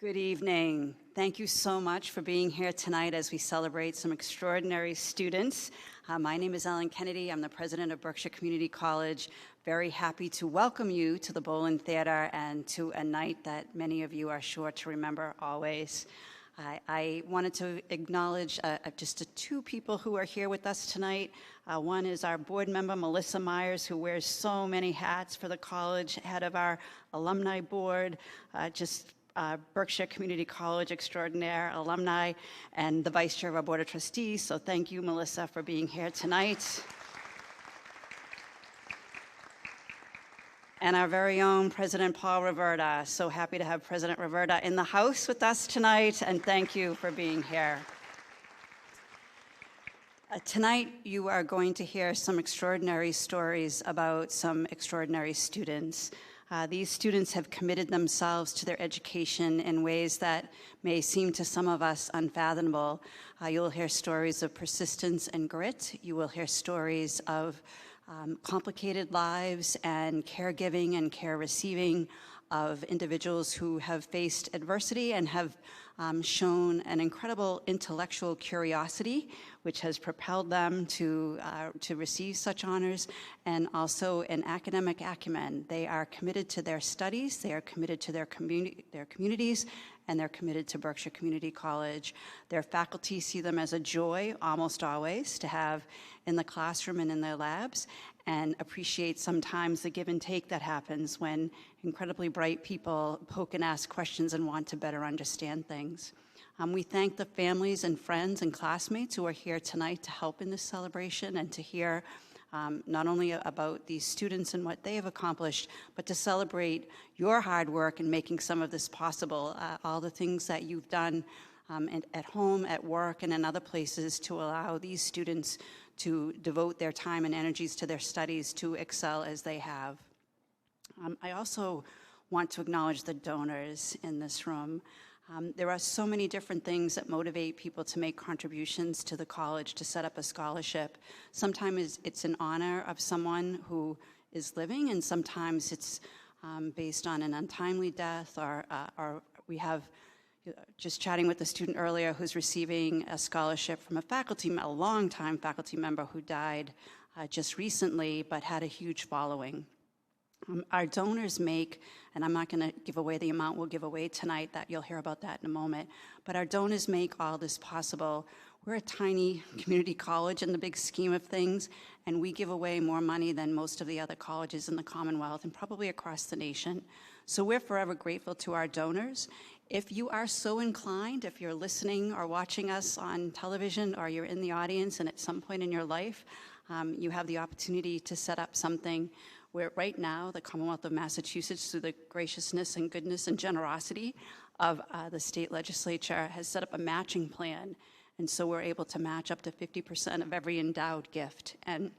Good evening. Thank you so much for being here tonight as we celebrate some extraordinary students. My name is Ellen Kennedy. I'm the president of Berkshire Community College. Very happy to welcome you to the Boland Theater and to a night that many of you are sure to remember always. I wanted to acknowledge just two people who are here with us tonight. One is our board member, Melissa Myers, who wears so many hats for the college, head of our alumni board, Berkshire Community College extraordinaire alumni, and the vice chair of our board of trustees. So thank you, Melissa, for being here tonight. And our very own President Paul Roberta. So happy to have President Roberta in the house with us tonight, and thank you for being here. Tonight, you are going to hear some extraordinary stories about some extraordinary students. These students have committed themselves to their education in ways that may seem to some of us unfathomable. You will hear stories of persistence and grit. You will hear stories of complicated lives and caregiving and care receiving of individuals who have faced adversity and have shown an incredible intellectual curiosity, which has propelled them to receive such honors, and also an academic acumen. They are committed to their studies, they are committed to their communities, and they're committed to Berkshire Community College. Their faculty see them as a joy, almost always, to have in the classroom and in their labs, and appreciate sometimes the give and take that happens when incredibly bright people poke and ask questions and want to better understand things. We thank the families and friends and classmates who are here tonight to help in this celebration and to hear not only about these students and what they have accomplished, but to celebrate your hard work in making some of this possible, all the things that you've done at home, at work, and in other places to allow these students to devote their time and energies to their studies to excel as they have. I also want to acknowledge the donors in this room. There are so many different things that motivate people to make contributions to the college, to set up a scholarship. Sometimes it's in honor of someone who is living, and sometimes it's based on an untimely death, or we have just chatting with a student earlier who's receiving a scholarship from a longtime faculty member who died just recently, but had a huge following. Our donors make, and I'm not going to give away the amount we'll give away tonight, that you'll hear about that in a moment, but our donors make all this possible. We're a tiny community college in the big scheme of things, and we give away more money than most of the other colleges in the Commonwealth and probably across the nation. So we're forever grateful to our donors. If you are so inclined, if you're listening or watching us on television, or you're in the audience and at some point in your life, you have the opportunity to set up something where right now the Commonwealth of Massachusetts, through the graciousness and goodness and generosity of the state legislature, has set up a matching plan. And so we're able to match up to 50% of every endowed gift. And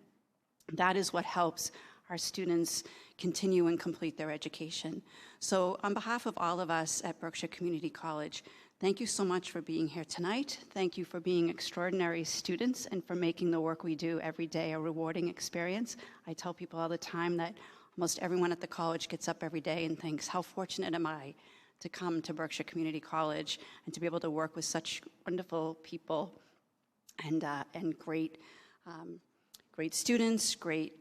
that is what helps our students continue and complete their education. So on behalf of all of us at Berkshire Community College, thank you so much for being here tonight. Thank you for being extraordinary students and for making the work we do every day a rewarding experience. I tell people all the time that almost everyone at the college gets up every day and thinks, how fortunate am I to come to Berkshire Community College and to be able to work with such wonderful people and great students, great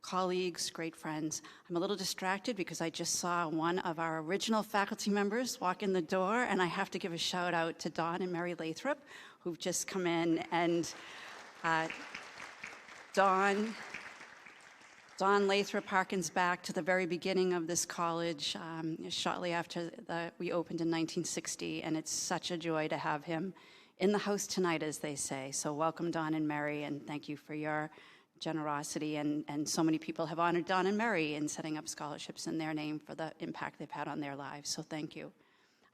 colleagues, great friends. I'm a little distracted because I just saw one of our original faculty members walk in the door, and I have to give a shout out to Dawn and Mary Lathrop, who've just come in. And Dawn Lathrop harkens back to the very beginning of this college, shortly after we opened in 1960, and it's such a joy to have him in the house tonight, as they say. So welcome, Dawn and Mary, and thank you for your generosity, and so many people have honored Dawn and Mary in setting up scholarships in their name for the impact they've had on their lives, so thank you.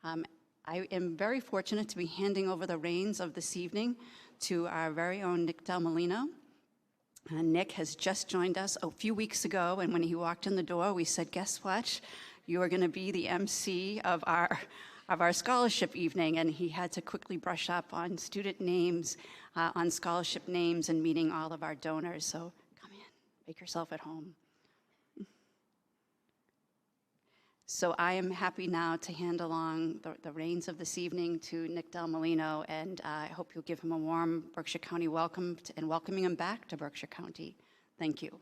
I am very fortunate to be handing over the reins of this evening to our very own Nick Del Molino. Nick has just joined us a few weeks ago, and when he walked in the door, we said, guess what? You are going to be the MC of our scholarship evening, and he had to quickly brush up on student names, on scholarship names, and meeting all of our donors. So come in, make yourself at home. So I am happy now to hand along the reins of this evening to Nick Del Molino, and I hope you'll give him a warm Berkshire County welcome and welcoming him back to Berkshire County. Thank you.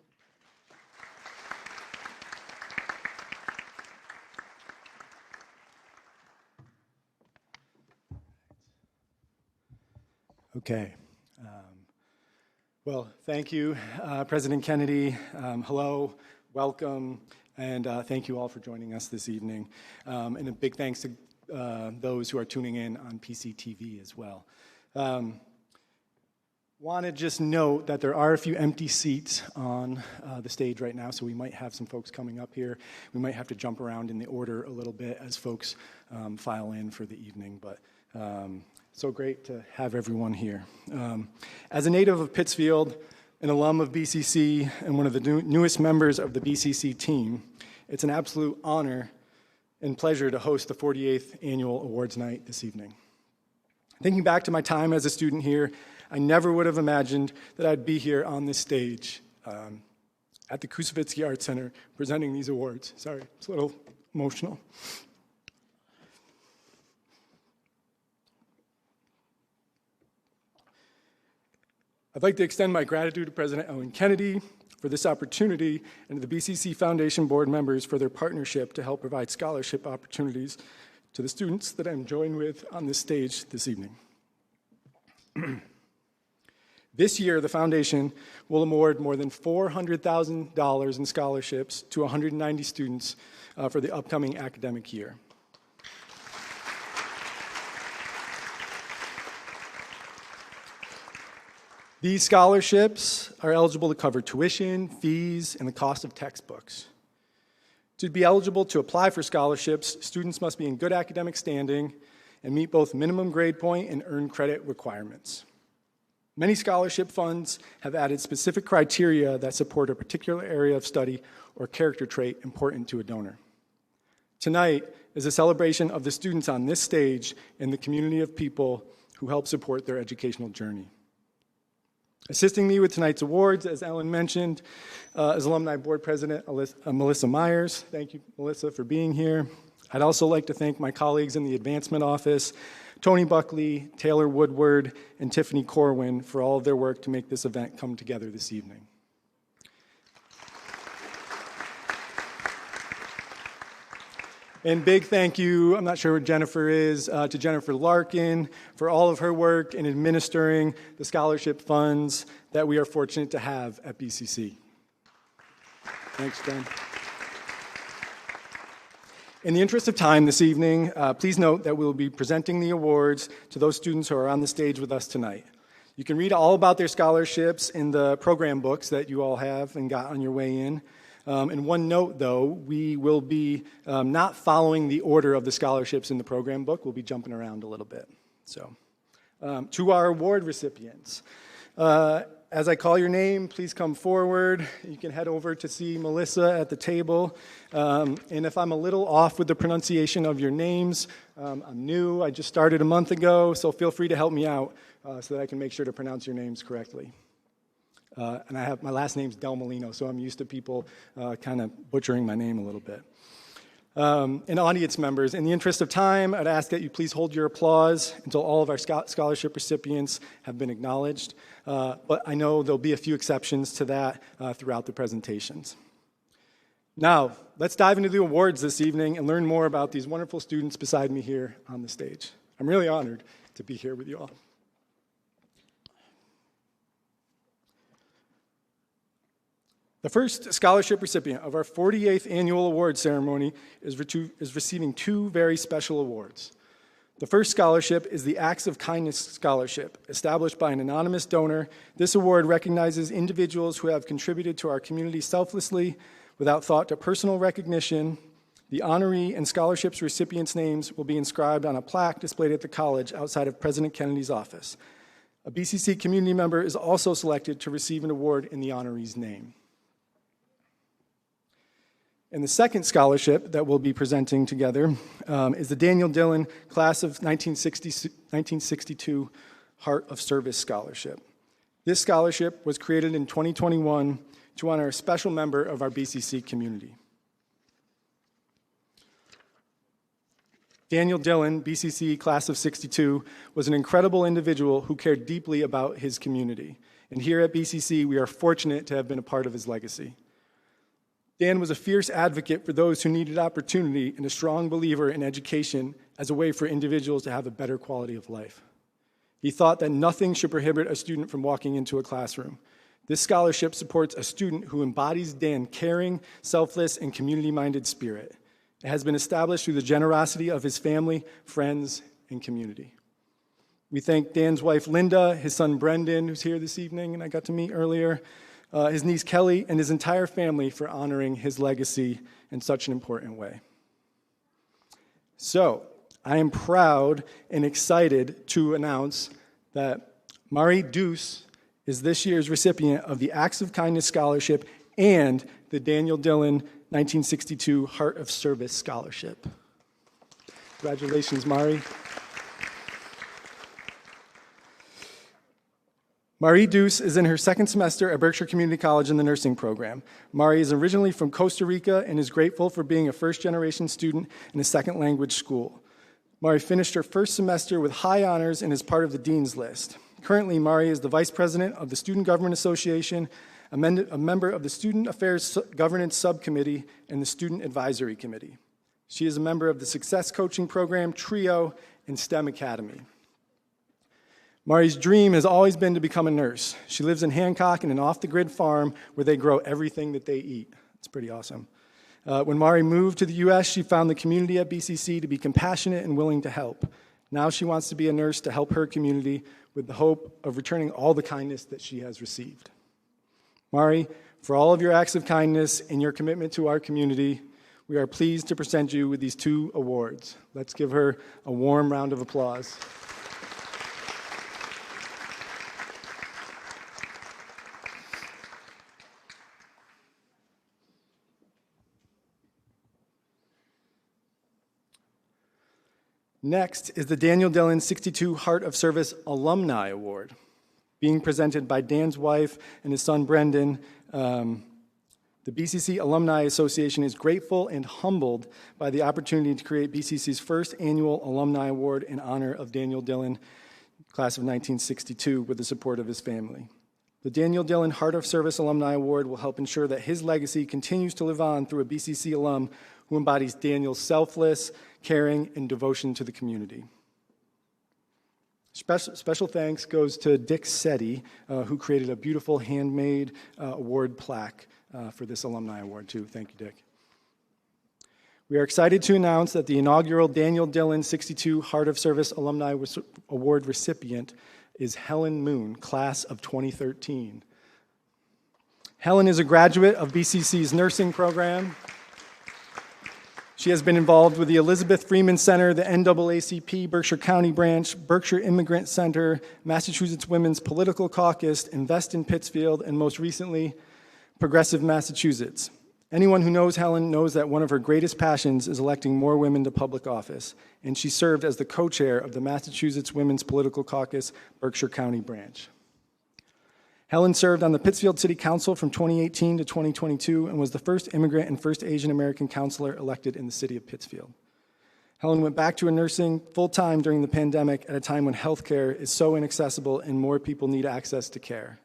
Okay. Well, thank you, President Kennedy. Hello, welcome, and thank you all for joining us this evening. And a big thanks to those who are tuning in on PCTV as well. Want to just note that there are a few empty seats on the stage right now, so we might have some folks coming up here. We might have to jump around in the order a little bit as folks file in for the evening, but so great to have everyone here. As a native of Pittsfield, an alum of BCC, and one of the newest members of the BCC team, it's an absolute honor and pleasure to host the 48th Annual Awards Night this evening. Thinking back to my time as a student here, I never would have imagined that I'd be here on this stage at the Kusavitsky Arts Center presenting these awards. Sorry, it's a little emotional. I'd like to extend my gratitude to President Ellen Kennedy for this opportunity and to the BCC Foundation board members for their partnership to help provide scholarship opportunities to the students that I'm joined with on this stage this evening. This year, the foundation will award more than $400,000 in scholarships to 190 students for the upcoming academic year. These scholarships are eligible to cover tuition, fees, and the cost of textbooks. To be eligible to apply for scholarships, students must be in good academic standing and meet both minimum grade point and earned credit requirements. Many scholarship funds have added specific criteria that support a particular area of study or character trait important to a donor. Tonight is a celebration of the students on this stage and the community of people who help support their educational journey. Assisting me with tonight's awards, as Ellen mentioned, is Alumni Board President Melissa Myers. Thank you, Melissa, for being here. I'd also like to thank my colleagues in the Advancement Office, Tony Buckley, Taylor Woodward, and Tiffany Corwin for all of their work to make this event come together this evening. And big thank you, I'm not sure where Jennifer is, to Jennifer Larkin for all of her work in administering the scholarship funds that we are fortunate to have at BCC. Thanks, Jen. In the interest of time this evening, please note that we will be presenting the awards to those students who are on the stage with us tonight. You can read all about their scholarships in the program books that you all have and got on your way in. And one note, though, we will be not following the order of the scholarships in the program book. We'll be jumping around a little bit. So, to our award recipients. As I call your name, please come forward. You can head over to see Melissa at the table. And if I'm a little off with the pronunciation of your names, I'm new. I just started a month ago, so feel free to help me out so that I can make sure to pronounce your names correctly. And my last name's Del Molino, so I'm used to people kind of butchering my name a little bit. And audience members, in the interest of time, I'd ask that you please hold your applause until all of our scholarship recipients have been acknowledged. But I know there'll be a few exceptions to that throughout the presentations. Now, let's dive into the awards this evening and learn more about these wonderful students beside me here on the stage. I'm really honored to be here with you all. The first scholarship recipient of our 48th annual award ceremony is receiving two very special awards. The first scholarship is the Acts of Kindness Scholarship, established by an anonymous donor. This award recognizes individuals who have contributed to our community selflessly, without thought to personal recognition. The honoree and scholarships recipients' names will be inscribed on a plaque displayed at the college outside of President Kennedy's office. A BCC community member is also selected to receive an award in the honoree's name. And the second scholarship that we'll be presenting together is the Daniel Dillon Class of 1962 Heart of Service Scholarship. This scholarship was created in 2021 to honor a special member of our BCC community. Daniel Dillon, BCC class of 62, was an incredible individual who cared deeply about his community. And here at BCC, we are fortunate to have been a part of his legacy. Dan was a fierce advocate for those who needed opportunity and a strong believer in education as a way for individuals to have a better quality of life. He thought that nothing should prohibit a student from walking into a classroom. This scholarship supports a student who embodies Dan's caring, selfless, and community-minded spirit. It has been established through the generosity of his family, friends, and community. We thank Dan's wife, Linda, his son, Brendan, who's here this evening, and I got to meet earlier, his niece, Kelly, and his entire family for honoring his legacy in such an important way. So, I am proud and excited to announce that Mari Deuce is this year's recipient of the Acts of Kindness Scholarship and the Daniel Dillon 1962 Heart of Service Scholarship. Congratulations, Mari. Mari Deuce is in her second semester at Berkshire Community College in the nursing program. Mari is originally from Costa Rica and is grateful for being a first-generation student in a second-language school. Mari finished her first semester with high honors and is part of the Dean's List. Currently, Mari is the Vice President of the Student Government Association, a member of the Student Affairs Governance Subcommittee, and the Student Advisory Committee. She is a member of the Success Coaching Program, TRIO, and STEM Academy. Mari's dream has always been to become a nurse. She lives in Hancock in an off-the-grid farm where they grow everything that they eat. It's pretty awesome. When Mari moved to the U.S., she found the community at BCC to be compassionate and willing to help. Now she wants to be a nurse to help her community with the hope of returning all the kindness that she has received. Mari, for all of your acts of kindness and your commitment to our community, we are pleased to present you with these 2 awards. Let's give her a warm round of applause. Next is the Daniel Dillon 62 Heart of Service Alumni Award, being presented by Dan's wife and his son, Brendan. The BCC Alumni Association is grateful and humbled by the opportunity to create BCC's first annual Alumni Award in honor of Daniel Dillon, class of 1962, with the support of his family. The Daniel Dillon Heart of Service Alumni Award will help ensure that his legacy continues to live on through a BCC alum who embodies Daniel's selfless, caring, and devotion to the community. Special thanks goes to Dick Setti, who created a beautiful handmade award plaque for this alumni award, too. Thank you, Dick. We are excited to announce that the inaugural Daniel Dillon 62 Heart of Service Alumni Award recipient is Helen Moon, class of 2013. Helen is a graduate of BCC's nursing program. She has been involved with the Elizabeth Freeman Center, the NAACP Berkshire County Branch, Berkshire Immigrant Center, Massachusetts Women's Political Caucus, Invest in Pittsfield, and most recently, Progressive Massachusetts. Anyone who knows Helen knows that one of her greatest passions is electing more women to public office, and she served as the co-chair of the Massachusetts Women's Political Caucus, Berkshire County Branch. Helen served on the Pittsfield City Council from 2018 to 2022 and was the first immigrant and first Asian American councilor elected in the city of Pittsfield. Helen went back to nursing full-time during the pandemic at a time when healthcare is so inaccessible and more people need access to care.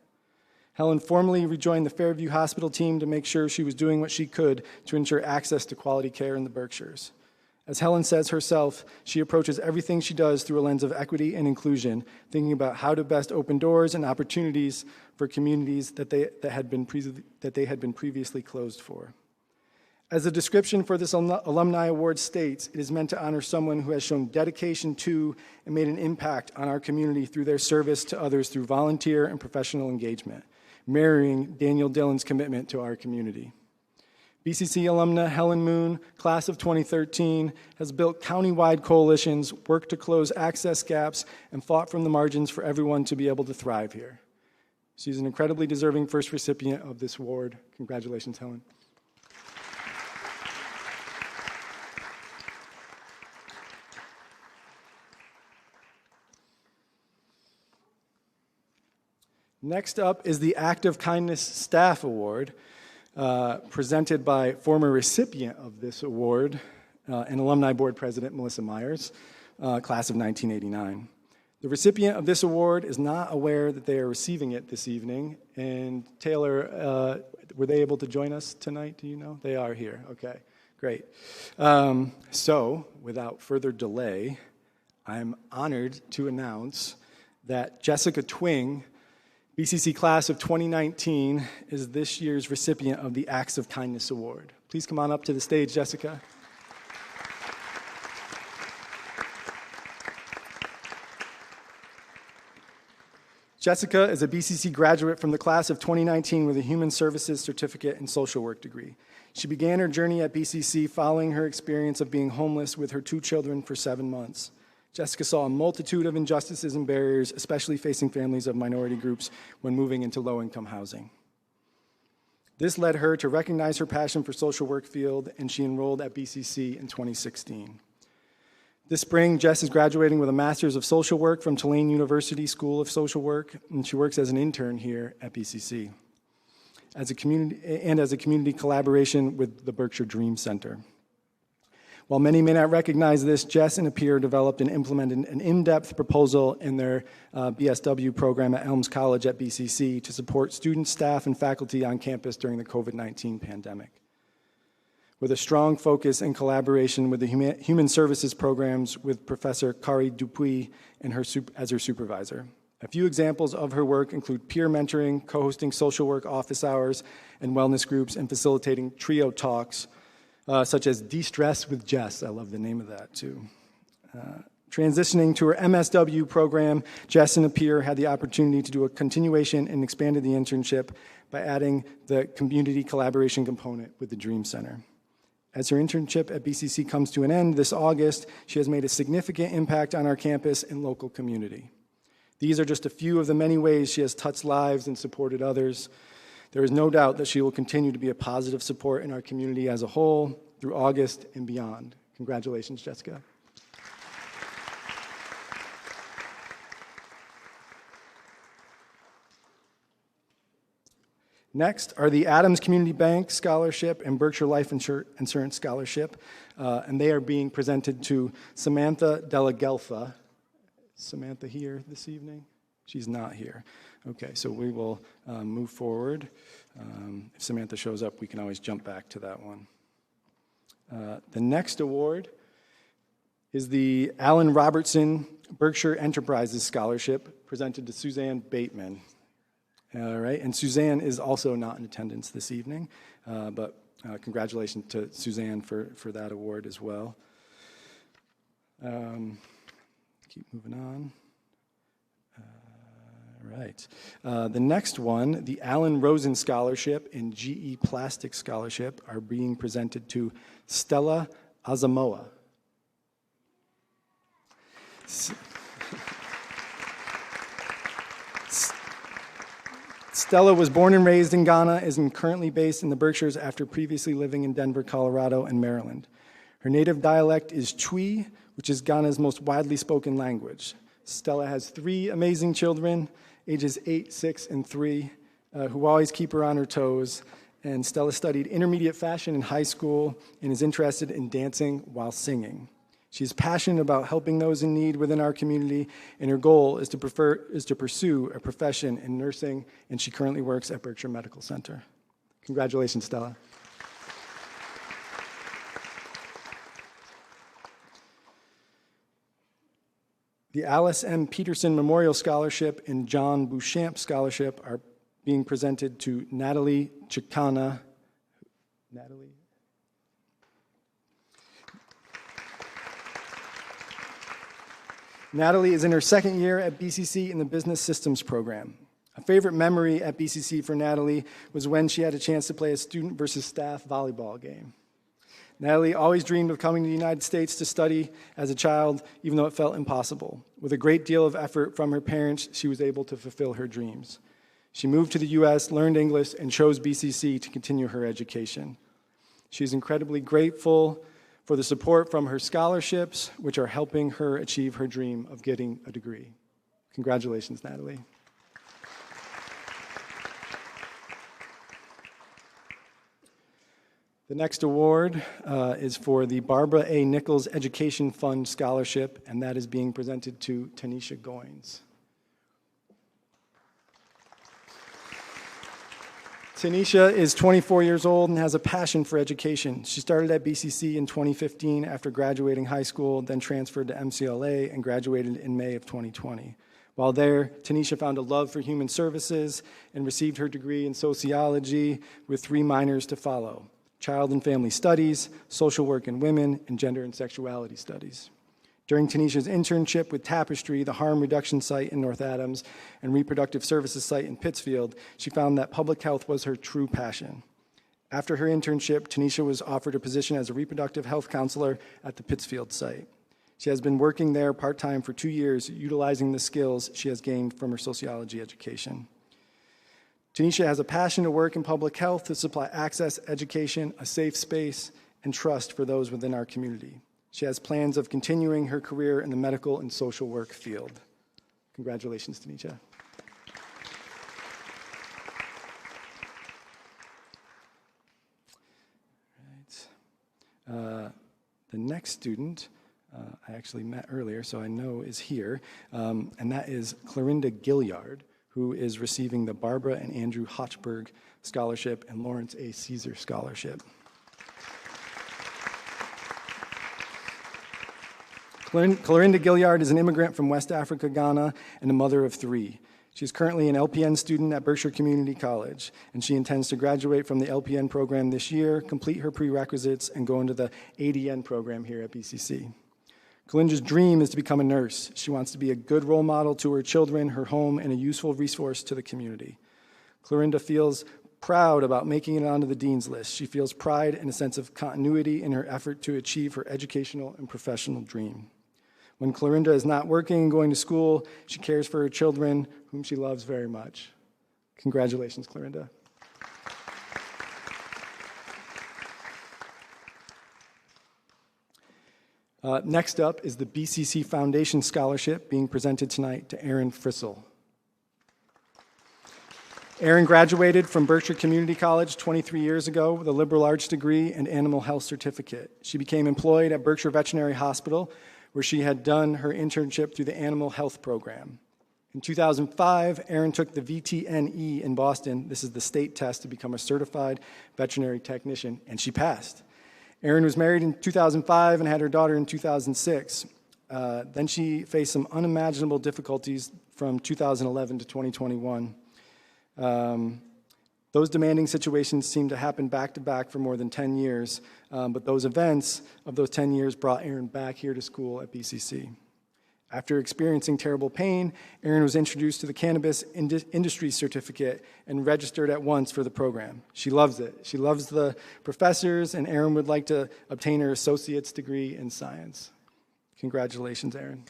Helen formally rejoined the Fairview Hospital team to make sure she was doing what she could to ensure access to quality care in the Berkshires. As Helen says herself, she approaches everything she does through a lens of equity and inclusion, thinking about how to best open doors and opportunities for communities that they had been previously closed for. As the description for this Alumni Award states, it is meant to honor someone who has shown dedication to and made an impact on our community through their service to others through volunteer and professional engagement, mirroring Daniel Dillon's commitment to our community. BCC alumna Helen Moon, class of 2013, has built county-wide coalitions, worked to close access gaps, and fought from the margins for everyone to be able to thrive here. She's an incredibly deserving first recipient of this award. Congratulations, Helen. Next up is the Act of Kindness Staff Award, presented by former recipient of this award, and Alumni Board President Melissa Myers, class of 1989. The recipient of this award is not aware that they are receiving it this evening. And Taylor, were they able to join us tonight? Do you know? They are here. Okay, great. So, without further delay, I'm honored to announce that Jessica Twing, BCC class of 2019, is this year's recipient of the Acts of Kindness Award. Please come on up to the stage, Jessica. Jessica is a BCC graduate from the class of 2019 with a Human Services Certificate and Social Work degree. She began her journey at BCC following her experience of being homeless with her 2 children for 7 months. Jessica saw a multitude of injustices and barriers, especially facing families of minority groups when moving into low-income housing. This led her to recognize her passion for social work field, and she enrolled at BCC in 2016. This spring, Jess is graduating with a Master's of Social Work from Tulane University School of Social Work, and she works as an intern here at BCC as a community collaboration with the Berkshire Dream Center. While many may not recognize this, Jess and a peer developed and implemented an in-depth proposal in their BSW program at Elms College at BCC to support students, staff, and faculty on campus during the COVID-19 pandemic, with a strong focus and collaboration with the Human Services programs with Professor Kari Dupuy and as her supervisor. A few examples of her work include peer mentoring, co-hosting social work office hours and wellness groups, and facilitating trio talks, such as De-Stress with Jess. I love the name of that, too. Transitioning to her MSW program, Jess and a peer had the opportunity to do a continuation and expanded the internship by adding the community collaboration component with the Dream Center. As her internship at BCC comes to an end this August, she has made a significant impact on our campus and local community. These are just a few of the many ways she has touched lives and supported others. There is no doubt that she will continue to be a positive support in our community as a whole through August and beyond. Congratulations, Jessica. Next are the Adams Community Bank Scholarship and Berkshire Life Insurance Scholarship, and they are being presented to Samantha Della Gelfa. Samantha here this evening? She's not here. Okay, so we will move forward. If Samantha shows up, we can always jump back to that one. The next award is the Alan Robertson Berkshire Enterprises Scholarship, presented to Suzanne Bateman. All right, and Suzanne is also not in attendance this evening, but congratulations to Suzanne for that award as well. Keep moving on. All right. The next one, the Alan Rosen Scholarship and GE Plastic Scholarship, are being presented to Stella Azamoah. Stella was born and raised in Ghana, is currently based in the Berkshires after previously living in Denver, Colorado, and Maryland. Her native dialect is Twi, which is Ghana's most widely spoken language. Stella has 3 amazing children, ages 8, 6, and 3, who always keep her on her toes. And Stella studied intermediate fashion in high school and is interested in dancing while singing. She's passionate about helping those in need within our community, and her goal is to pursue a profession in nursing, and she currently works at Berkshire Medical Center. Congratulations, Stella. The Alice M. Peterson Memorial Scholarship and John Bouchamp Scholarship are being presented to Natalie Chicana. Natalie? Natalie is in her 2nd year at BCC in the Business Systems program. A favorite memory at BCC for Natalie was when she had a chance to play a student versus staff volleyball game. Natalie always dreamed of coming to the United States to study as a child, even though it felt impossible. With a great deal of effort from her parents, she was able to fulfill her dreams. She moved to the U.S., learned English, and chose BCC to continue her education. She's incredibly grateful for the support from her scholarships, which are helping her achieve her dream of getting a degree. Congratulations, Natalie. The next award is for the Barbara A. Nichols Education Fund Scholarship, and that is being presented to Tanisha Goins. Tanisha is 24 years old and has a passion for education. She started at BCC in 2015 after graduating high school, then transferred to MCLA and graduated in May of 2020. While there, Tanisha found a love for human services and received her degree in sociology with 3 minors to follow: child and family studies, social work and women, and gender and sexuality studies. During Tanisha's internship with Tapestry, the harm reduction site in North Adams, and reproductive services site in Pittsfield, she found that public health was her true passion. After her internship, Tanisha was offered a position as a reproductive health counselor at the Pittsfield site. She has been working there part-time for 2 years, utilizing the skills she has gained from her sociology education. Tanisha has a passion to work in public health to supply access, education, a safe space, and trust for those within our community. She has plans of continuing her career in the medical and social work field. Congratulations, Tanisha. The next student I actually met earlier, so I know is here, and that is Clorinda Gilliard, who is receiving the Barbara and Andrew Hochberg Scholarship and Lawrence A. Caesar Scholarship. Clorinda Gilliard is an immigrant from West Africa, Ghana, and a mother of 3. She is currently an LPN student at Berkshire Community College, and she intends to graduate from the LPN program this year, complete her prerequisites, and go into the ADN program here at BCC. Clorinda's dream is to become a nurse. She wants to be a good role model to her children, her home, and a useful resource to the community. Clorinda feels proud about making it onto the Dean's List. She feels pride and a sense of continuity in her effort to achieve her educational and professional dream. When Clorinda is not working and going to school, she cares for her children, whom she loves very much. Congratulations, Clorinda. Next up is the BCC Foundation Scholarship being presented tonight to Erin Frissell. Erin graduated from Berkshire Community College 23 years ago with a liberal arts degree and animal health certificate. She became employed at Berkshire Veterinary Hospital, where she had done her internship through the animal health program. In 2005, Erin took the VTNE in Boston. This is the state test to become a certified veterinary technician, and she passed. Erin was married in 2005 and had her daughter in 2006. Then she faced some unimaginable difficulties from 2011 to 2021. Those demanding situations seemed to happen back-to-back for more than 10 years, but those events of those 10 years brought Erin back here to school at BCC. After experiencing terrible pain, Erin was introduced to the Cannabis Industry Certificate and registered at once for the program. She loves it. She loves the professors, and Erin would like to obtain her associate's degree in science. Congratulations, Erin.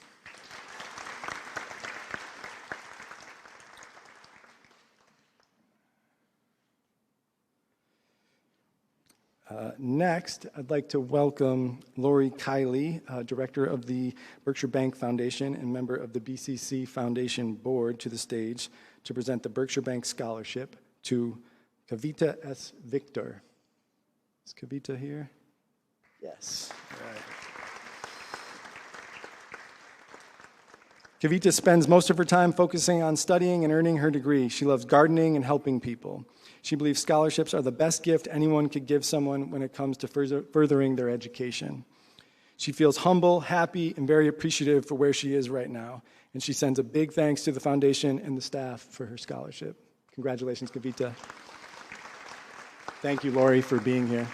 Next, I'd like to welcome Lori Kiley, Director of the Berkshire Bank Foundation and member of the BCC Foundation Board, to the stage to present the Berkshire Bank Scholarship to Kavita S. Victor. Is Kavita here? Yes. All right. Kavita spends most of her time focusing on studying and earning her degree. She loves gardening and helping people. She believes scholarships are the best gift anyone could give someone when it comes to furthering their education. She feels humble, happy, and very appreciative for where she is right now, and she sends a big thanks to the foundation and the staff for her scholarship. Congratulations, Kavita. Thank you, Lori, for being here.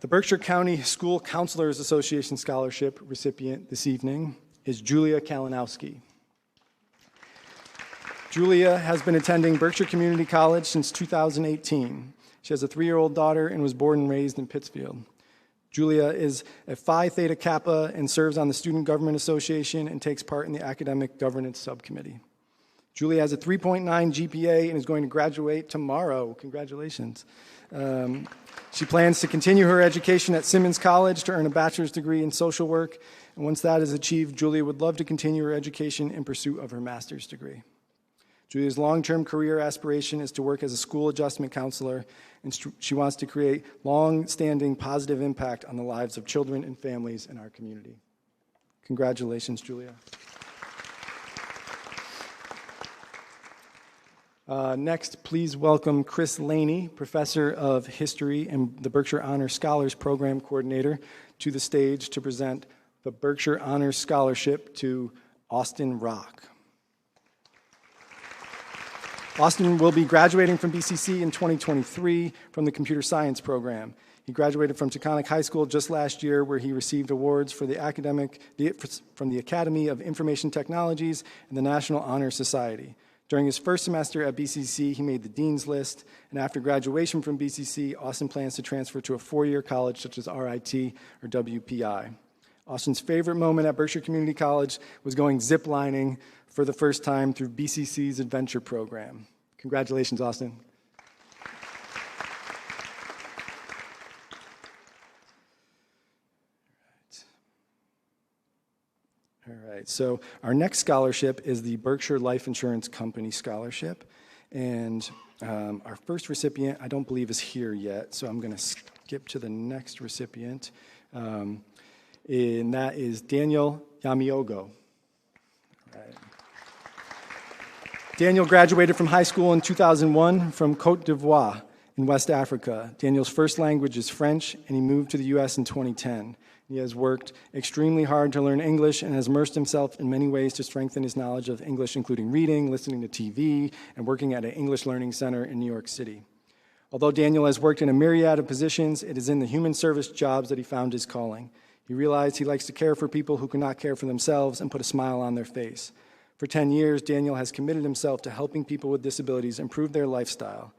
The Berkshire County School Counselors Association Scholarship recipient this evening is Julia Kalinowski. Julia has been attending Berkshire Community College since 2018. She has a 3-year-old daughter and was born and raised in Pittsfield. Julia is a Phi Theta Kappa and serves on the Student Government Association and takes part in the Academic Governance Subcommittee. Julia has a 3.9 GPA and is going to graduate tomorrow. Congratulations. She plans to continue her education at Simmons College to earn a bachelor's degree in social work. And once that is achieved, Julia would love to continue her education in pursuit of her master's degree. Julia's long-term career aspiration is to work as a school adjustment counselor, and she wants to create long-standing positive impact on the lives of children and families in our community. Congratulations, Julia. Next, please welcome Chris Laney, Professor of History and the Berkshire Honors Scholars Program Coordinator, to the stage to present the Berkshire Honors Scholarship to Austin Rock. Austin will be graduating from BCC in 2023 from the Computer Science program. He graduated from Taconic High School just last year, where he received awards for from the Academy of Information Technologies and the National Honor Society. During his first semester at BCC, he made the Dean's List, and after graduation from BCC, Austin plans to transfer to a four-year college such as RIT or WPI. Austin's favorite moment at Berkshire Community College was going ziplining for the first time through BCC's Adventure Program. Congratulations, Austin. All right, so our next scholarship is the Berkshire Life Insurance Company Scholarship. And our first recipient, I don't believe, is here yet, so I'm going to skip to the next recipient. And that is Daniel Yamiogo. Right. Daniel graduated from high school in 2001 from Côte d'Ivoire in West Africa. Daniel's first language is French, and he moved to the U.S. in 2010. He has worked extremely hard to learn English and has immersed himself in many ways to strengthen his knowledge of English, including reading, listening to TV, and working at an English learning center in New York City. Although Daniel has worked in a myriad of positions, it is in the human service jobs that he found his calling. He realized he likes to care for people who cannot care for themselves and put a smile on their face. For 10 years, Daniel has committed himself to helping people with disabilities improve their lifestyle.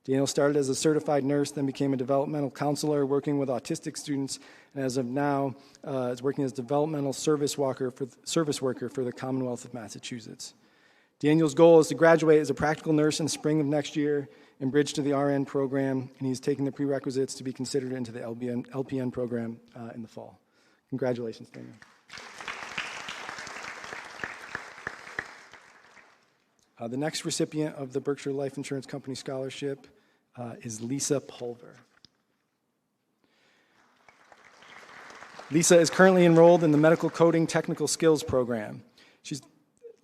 Daniel started as a certified nurse, then became a developmental counselor working with autistic students, and as of now is working as developmental service worker for the Commonwealth of Massachusetts. Daniel's goal is to graduate as a practical nurse in the spring of next year and bridge to the RN program, and he's taking the prerequisites to be considered into the LPN program in the fall. Congratulations, Daniel. The next recipient of the Berkshire Life Insurance Company Scholarship is Lisa Pulver. Lisa is currently enrolled in the Medical Coding Technical Skills Program.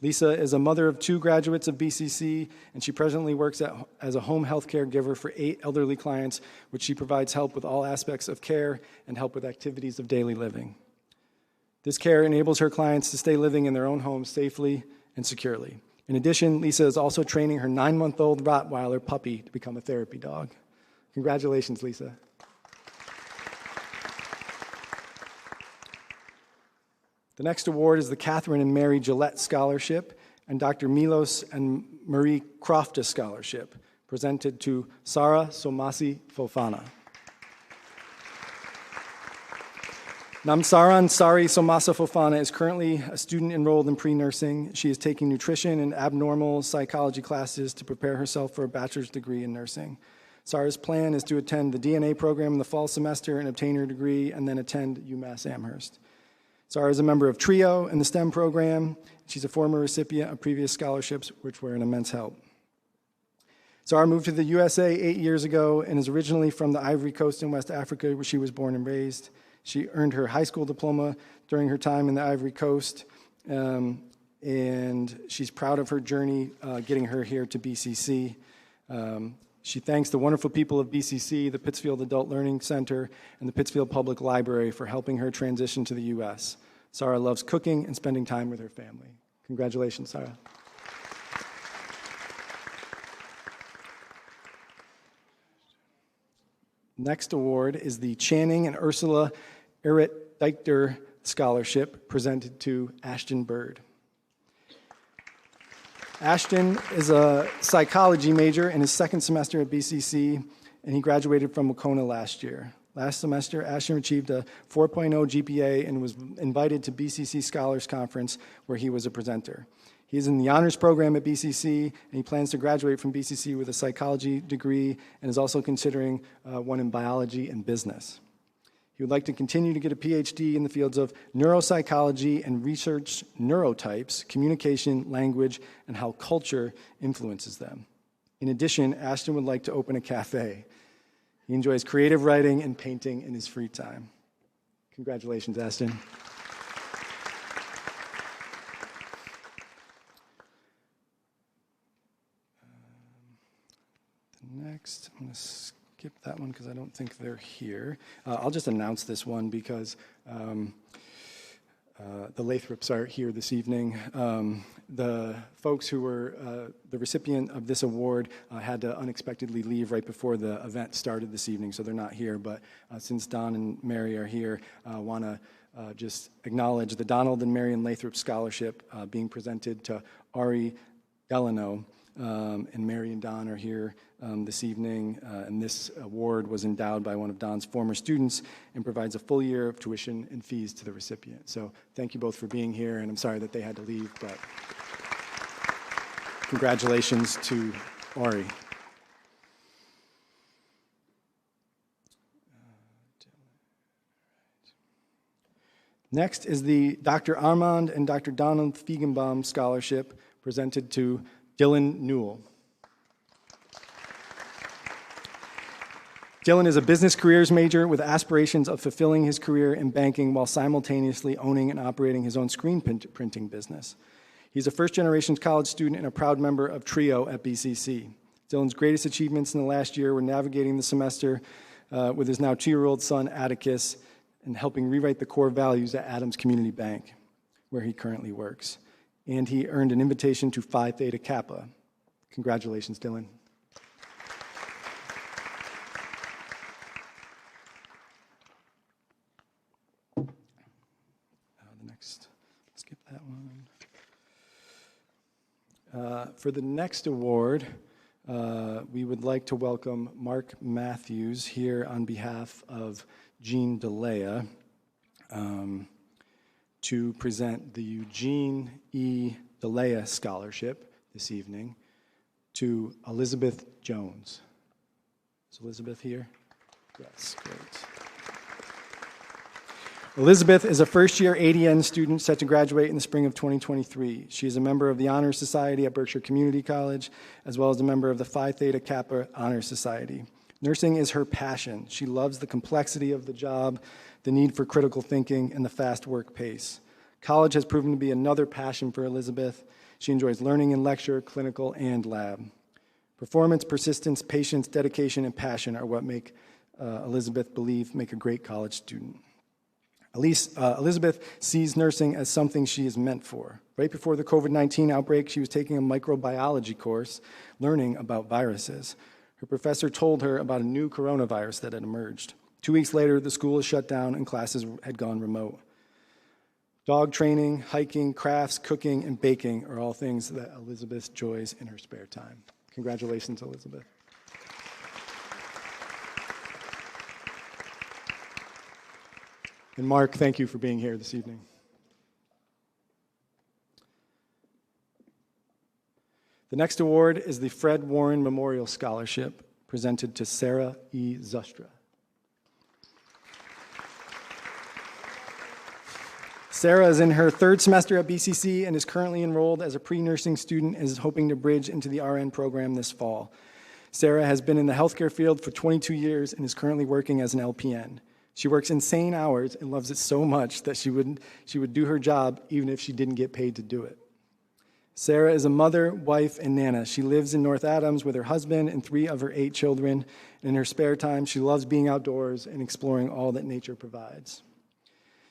Lisa is a mother of 2 graduates of BCC, and she presently works as a home health care giver for 8 elderly clients, which she provides help with all aspects of care and help with activities of daily living. This care enables her clients to stay living in their own homes safely and securely. In addition, Lisa is also training her 9-month-old Rottweiler puppy to become a therapy dog. Congratulations, Lisa. The next award is the Catherine and Mary Gillette Scholarship and Dr. Milos and Marie Crofta Scholarship, presented to Sara Somasi Fofana. Namsaran Sari Somasa Fofana is currently a student enrolled in pre-nursing. She is taking nutrition and abnormal psychology classes to prepare herself for a bachelor's degree in nursing. Sara's plan is to attend the DNA program in the fall semester and obtain her degree, and then attend UMass Amherst. Sara is a member of TRIO in the STEM program. She's a former recipient of previous scholarships, which were an immense help. Sara moved to the USA 8 years ago and is originally from the Ivory Coast in West Africa, where she was born and raised. She earned her high school diploma during her time in the Ivory Coast, and she's proud of her journey getting her here to BCC. She thanks the wonderful people of BCC, the Pittsfield Adult Learning Center, and the Pittsfield Public Library for helping her transition to the U.S. Sara loves cooking and spending time with her family. Congratulations, Sara. Next award is the Channing and Ursula Errit Deichter Scholarship, presented to Ashton Bird. Ashton is a psychology major in his second semester at BCC, and he graduated from Wacona last year. Last semester, Ashton achieved a 4.0 GPA and was invited to BCC Scholars Conference, where he was a presenter. He is in the honors program at BCC, and he plans to graduate from BCC with a psychology degree and is also considering one in biology and business. He would like to continue to get a PhD in the fields of neuropsychology and research neurotypes, communication, language, and how culture influences them. In addition, Ashton would like to open a cafe. He enjoys creative writing and painting in his free time. Congratulations, Ashton. Next, I'm going to skip that one because I don't think they're here. I'll just announce this one because the Lathrops are here this evening. The folks who were the recipient of this award had to unexpectedly leave right before the event started this evening, so they're not here. But since Don and Mary are here, I want to just acknowledge the Donald and Marion Lathrop Scholarship being presented to Ari Delano. And Mary and Don are here this evening, and this award was endowed by one of Don's former students and provides a full year of tuition and fees to the recipient. So thank you both for being here, and I'm sorry that they had to leave, but congratulations to Ori. Next is the Dr. Armand and Dr. Donald Feigenbaum Scholarship presented to Dylan Newell. Dylan is a business careers major with aspirations of fulfilling his career in banking while simultaneously owning and operating his own screen printing business. He's a first-generation college student and a proud member of TRIO at BCC. Dylan's greatest achievements in the last year were navigating the semester with his now 2-year-old son, Atticus, and helping rewrite the core values at Adams Community Bank, where he currently works. And he earned an invitation to Phi Theta Kappa. Congratulations, Dylan. The next, skip that one. For the next award, we would like to welcome Mark Matthews here on behalf of Jean DeLea. To present the Eugene E. DeLea Scholarship this evening to Elizabeth Jones. Is Elizabeth here? Yes, great. Elizabeth is a first-year ADN student set to graduate in the spring of 2023. She is a member of the Honor Society at Berkshire Community College, as well as a member of the Phi Theta Kappa Honor Society. Nursing is her passion. She loves the complexity of the job, the need for critical thinking, and the fast work pace. College has proven to be another passion for Elizabeth. She enjoys learning in lecture, clinical, and lab. Performance, persistence, patience, dedication, and passion are what make Elizabeth believe make a great college student. Elizabeth sees nursing as something she is meant for. Right before the COVID-19 outbreak, she was taking a microbiology course, learning about viruses. Her professor told her about a new coronavirus that had emerged. 2 weeks later, the school was shut down and classes had gone remote. Dog training, hiking, crafts, cooking, and baking are all things that Elizabeth enjoys in her spare time. Congratulations, Elizabeth. And Mark, thank you for being here this evening. The next award is the Fred Warren Memorial Scholarship, presented to Sarah E. Zustra. Sarah is in her 3rd semester at BCC and is currently enrolled as a pre-nursing student and is hoping to bridge into the RN program this fall. Sarah has been in the healthcare field for 22 years and is currently working as an LPN. She works insane hours and loves it so much that she would do her job even if she didn't get paid to do it. Sarah is a mother, wife, and nana. She lives in North Adams with her husband and 3 of her 8 children. In her spare time, she loves being outdoors and exploring all that nature provides.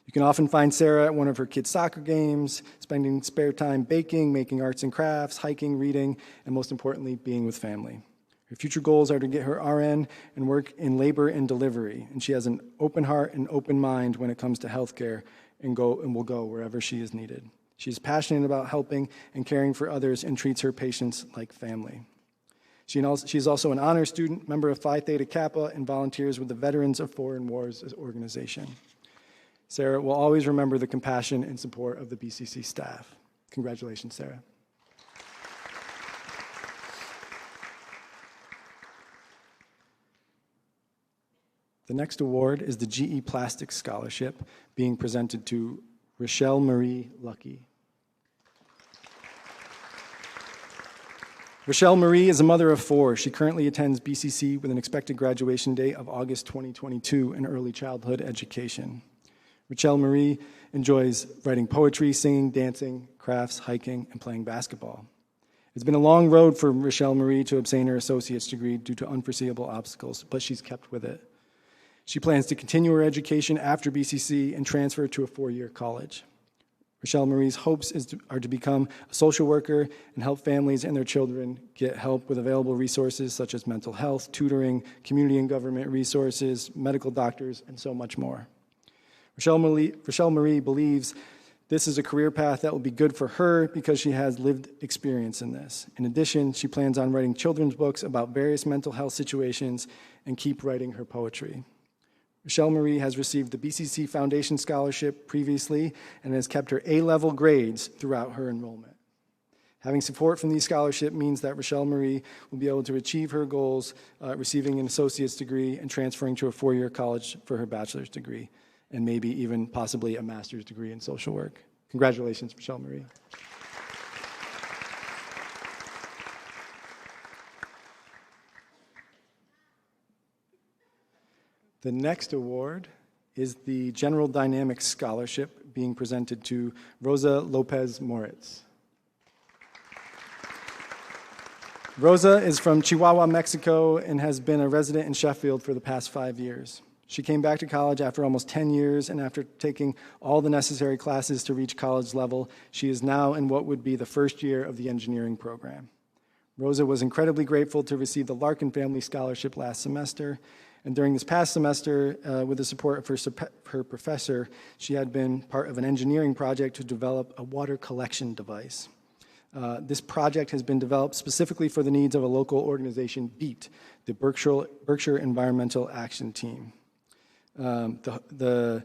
You can often find Sarah at one of her kids' soccer games, spending spare time baking, making arts and crafts, hiking, reading, and most importantly, being with family. Her future goals are to get her RN and work in labor and delivery, and she has an open heart and open mind when it comes to healthcare and will go wherever she is needed. She's passionate about helping and caring for others and treats her patients like family. She's also an honor student, member of Phi Theta Kappa, and volunteers with the Veterans of Foreign Wars organization. Sarah will always remember the compassion and support of the BCC staff. Congratulations, Sarah. The next award is the GE Plastics Scholarship being presented to Rochelle Marie Lucky. Rochelle Marie is a mother of 4. She currently attends BCC with an expected graduation date of August 2022 in early childhood education. Rochelle Marie enjoys writing poetry, singing, dancing, crafts, hiking, and playing basketball. It's been a long road for Rochelle Marie to obtain her associate's degree due to unforeseeable obstacles, but she's kept with it. She plans to continue her education after BCC and transfer to a 4-year college. Rochelle Marie's hopes are to become a social worker and help families and their children get help with available resources such as mental health, tutoring, community and government resources, medical doctors, and so much more. Rochelle Marie believes this is a career path that will be good for her because she has lived experience in this. In addition, she plans on writing children's books about various mental health situations and keep writing her poetry. Rochelle Marie has received the BCC Foundation Scholarship previously and has kept her A-level grades throughout her enrollment. Having support from these scholarships means that Rochelle Marie will be able to achieve her goals, receiving an associate's degree and transferring to a 4-year college for her bachelor's degree, and maybe even possibly a master's degree in social work. Congratulations, Rochelle Marie. The next award is the General Dynamics Scholarship being presented to Rosa Lopez Moritz. Rosa is from Chihuahua, Mexico, and has been a resident in Sheffield for the past 5 years. She came back to college after almost 10 years, and after taking all the necessary classes to reach college level, she is now in what would be the first year of the engineering program. Rosa was incredibly grateful to receive the Larkin Family Scholarship last semester, and during this past semester, with the support of her professor, she had been part of an engineering project to develop a water collection device. This project has been developed specifically for the needs of a local organization, BEAT, the Berkshire Environmental Action Team. The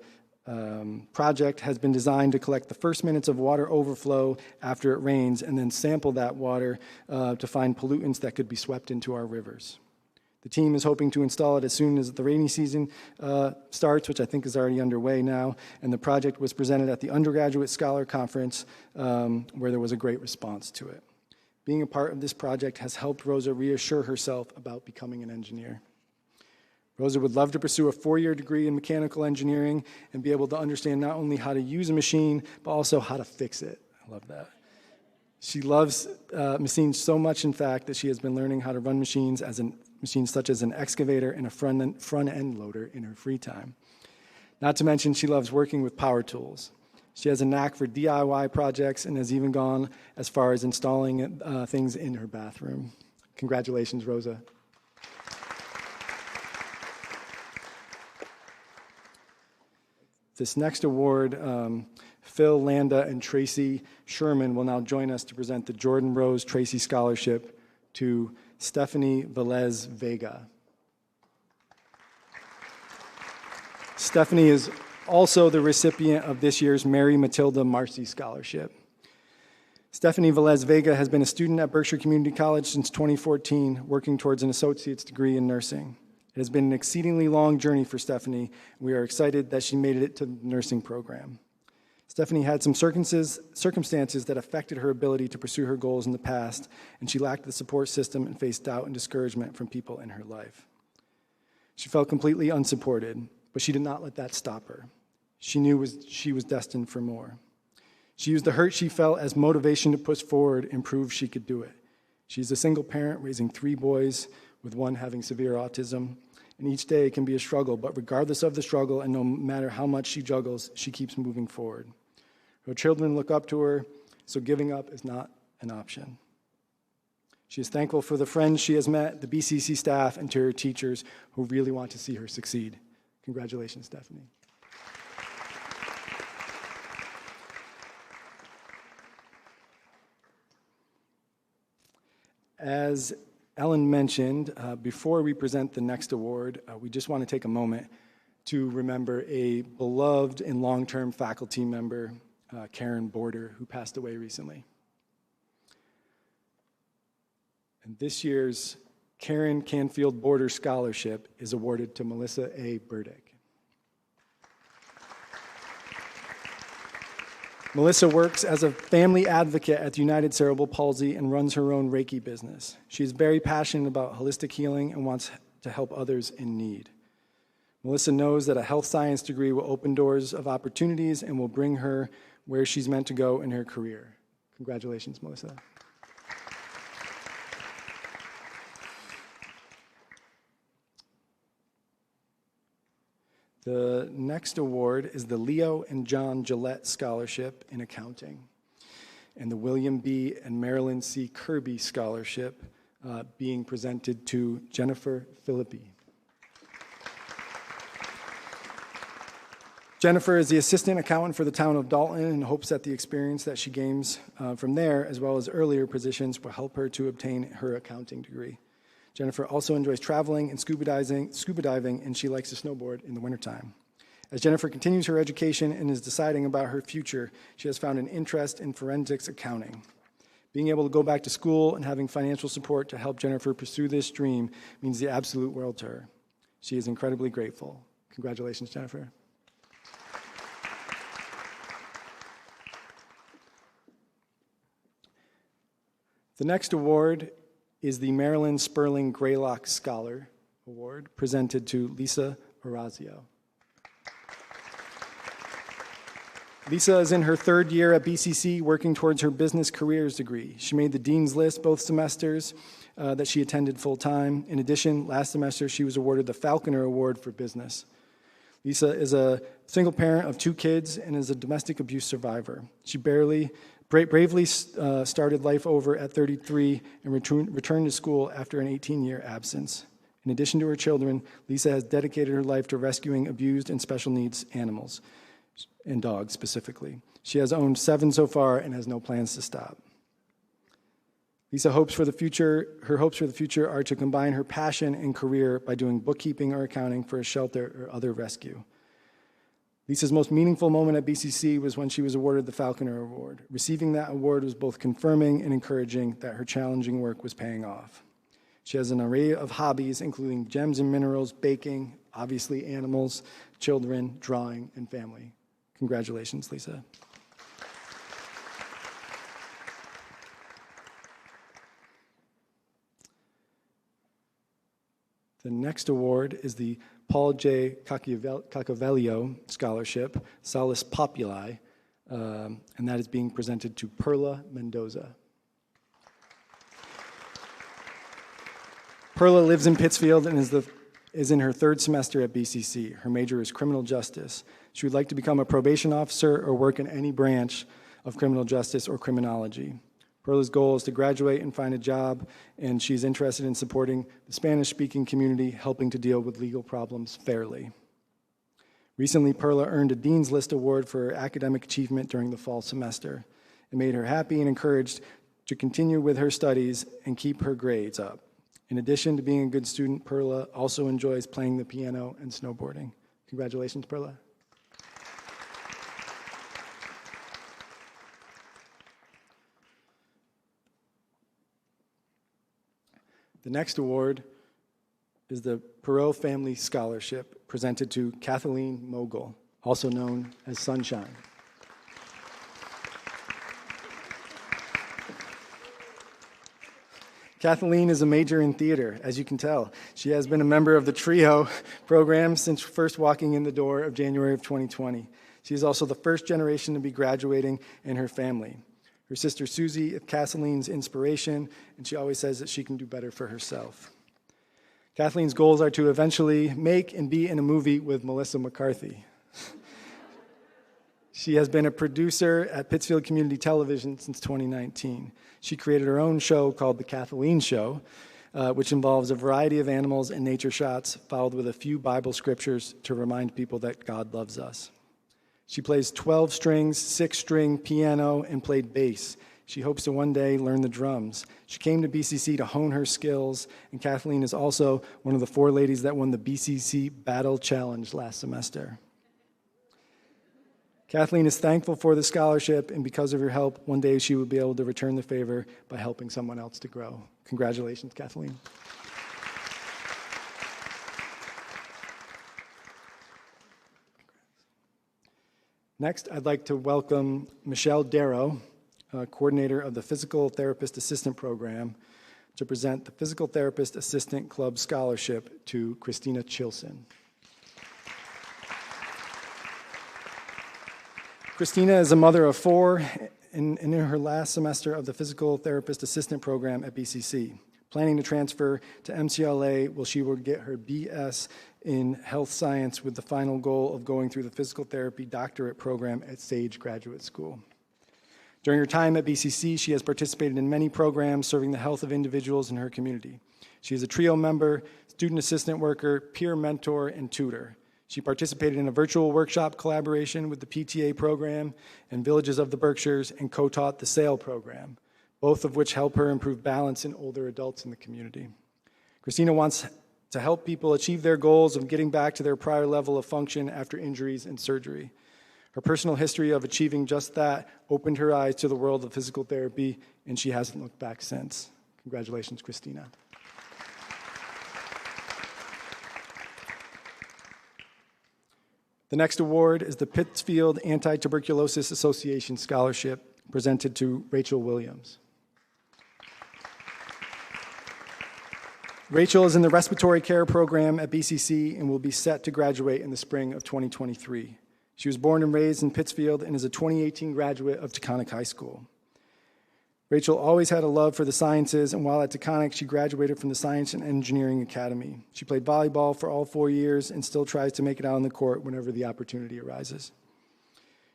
project has been designed to collect the first minutes of water overflow after it rains and then sample that water to find pollutants that could be swept into our rivers. The team is hoping to install it as soon as the rainy season starts, which I think is already underway now, and the project was presented at the Undergraduate Scholar Conference where there was a great response to it. Being a part of this project has helped Rosa reassure herself about becoming an engineer. Rosa would love to pursue a 4-year degree in mechanical engineering and be able to understand not only how to use a machine, but also how to fix it. I love that. She loves machines so much, in fact, that she has been learning how to run machines such as an excavator and a front-end loader in her free time. Not to mention, she loves working with power tools. She has a knack for DIY projects and has even gone as far as installing things in her bathroom. Congratulations, Rosa. This next award, Phil Landa and Tracy Sherman will now join us to present the Jordan Rose Tracy Scholarship to Stephanie Velez Vega. Stephanie is also the recipient of this year's Mary Matilda Marcy Scholarship. Stephanie Velez Vega has been a student at Berkshire Community College since 2014, working towards an associate's degree in nursing. It has been an exceedingly long journey for Stephanie. We are excited that she made it to the nursing program. Stephanie had some circumstances that affected her ability to pursue her goals in the past, and she lacked the support system and faced doubt and discouragement from people in her life. She felt completely unsupported, but she did not let that stop her. She knew she was destined for more. She used the hurt she felt as motivation to push forward and prove she could do it. She's a single parent raising 3 boys, with one having severe autism, and each day can be a struggle, but regardless of the struggle and no matter how much she juggles, she keeps moving forward. Her children look up to her, so giving up is not an option. She is thankful for the friends she has met, the BCC staff, and to her teachers who really want to see her succeed. Congratulations, Stephanie. As Ellen mentioned, before we present the next award, we just want to take a moment to remember a beloved and long-term faculty member, Karen Border, who passed away recently. And this year's Karen Canfield Border Scholarship is awarded to Melissa A. Burdick. Melissa works as a family advocate at the United Cerebral Palsy and runs her own Reiki business. She is very passionate about holistic healing and wants to help others in need. Melissa knows that a health science degree will open doors of opportunities and will bring her where she's meant to go in her career. Congratulations, Melissa. The next award is the Leo and John Gillette Scholarship in Accounting and the William B. and Marilyn C. Kirby Scholarship being presented to Jennifer Philippi. Jennifer is the assistant accountant for the town of Dalton and hopes that the experience that she gains from there, as well as earlier positions, will help her to obtain her accounting degree. Jennifer also enjoys traveling and scuba diving, and she likes to snowboard in the wintertime. As Jennifer continues her education and is deciding about her future, she has found an interest in forensics accounting. Being able to go back to school and having financial support to help Jennifer pursue this dream means the absolute world to her. She is incredibly grateful. Congratulations, Jennifer. The next award is the Marilyn Sperling Greylock Scholar Award, presented to Lisa Orazio. Lisa is in her third year at BCC, working towards her business careers degree. She made the dean's list both semesters that she attended full-time. In addition, last semester she was awarded the Falconer Award for Business. Lisa is a single parent of 2 kids and is a domestic abuse survivor. She bravely started life over at 33 and returned to school after an 18-year absence. In addition to her children, Lisa has dedicated her life to rescuing abused and special needs animals, and dogs specifically. She has owned 7 so far and has no plans to stop. Her hopes for the future are to combine her passion and career by doing bookkeeping or accounting for a shelter or other rescue. Lisa's most meaningful moment at BCC was when she was awarded the Falconer Award. Receiving that award was both confirming and encouraging that her challenging work was paying off. She has an array of hobbies, including gems and minerals, baking, obviously animals, children, drawing, and family. Congratulations, Lisa. The next award is the Paul J. Cacavelio Scholarship, Salus Populi, and that is being presented to Perla Mendoza. Perla lives in Pittsfield and is in her 3rd semester at BCC. Her major is criminal justice. She would like to become a probation officer or work in any branch of criminal justice or criminology. Perla's goal is to graduate and find a job, and she's interested in supporting the Spanish-speaking community, helping to deal with legal problems fairly. Recently, Perla earned a Dean's List Award for her academic achievement during the fall semester. It made her happy and encouraged to continue with her studies and keep her grades up. In addition to being a good student, Perla also enjoys playing the piano and snowboarding. Congratulations, Perla. The next award is the Perot Family Scholarship, presented to Kathleen Mogul, also known as Sunshine. Kathleen is a major in theater, as you can tell. She has been a member of the TRIO program since first walking in the door of January of 2020. She is also the first generation to be graduating in her family. Her sister Susie is Kathleen's inspiration, and she always says that she can do better for herself. Kathleen's goals are to eventually make and be in a movie with Melissa McCarthy. She has been a producer at Pittsfield Community Television since 2019. She created her own show called The Kathleen Show, which involves a variety of animals and nature shots, followed with a few Bible scriptures to remind people that God loves us. She plays 12 strings, 6-string piano, and played bass. She hopes to one day learn the drums. She came to BCC to hone her skills, and Kathleen is also one of the 4 ladies that won the BCC Battle Challenge last semester. Kathleen is thankful for the scholarship, and because of your help, one day she will be able to return the favor by helping someone else to grow. Congratulations, Kathleen. Next, I'd like to welcome Michelle Darrow, coordinator of the Physical Therapist Assistant Program, to present the Physical Therapist Assistant Club Scholarship to Christina Chilson. Christina is a mother of 4 and in her last semester of the Physical Therapist Assistant Program at BCC, planning to transfer to MCLA where she will get her BS in Health Science with the final goal of going through the Physical Therapy Doctorate Program at Sage Graduate School. During her time at BCC, she has participated in many programs serving the health of individuals in her community. She is a TRIO member, student assistant worker, peer mentor, and tutor. She participated in a virtual workshop collaboration with the PTA program and Villages of the Berkshires and co-taught the SAIL program, both of which help her improve balance in older adults in the community. Christina wants to help people achieve their goals of getting back to their prior level of function after injuries and surgery. Her personal history of achieving just that opened her eyes to the world of physical therapy, and she hasn't looked back since. Congratulations, Christina. The next award is the Pittsfield Anti-Tuberculosis Association Scholarship, presented to Rachel Williams. Rachel is in the respiratory care program at BCC and will be set to graduate in the spring of 2023. She was born and raised in Pittsfield and is a 2018 graduate of Taconic High School. Rachel always had a love for the sciences, and while at Taconic, she graduated from the Science and Engineering Academy. She played volleyball for all 4 years and still tries to make it out on the court whenever the opportunity arises.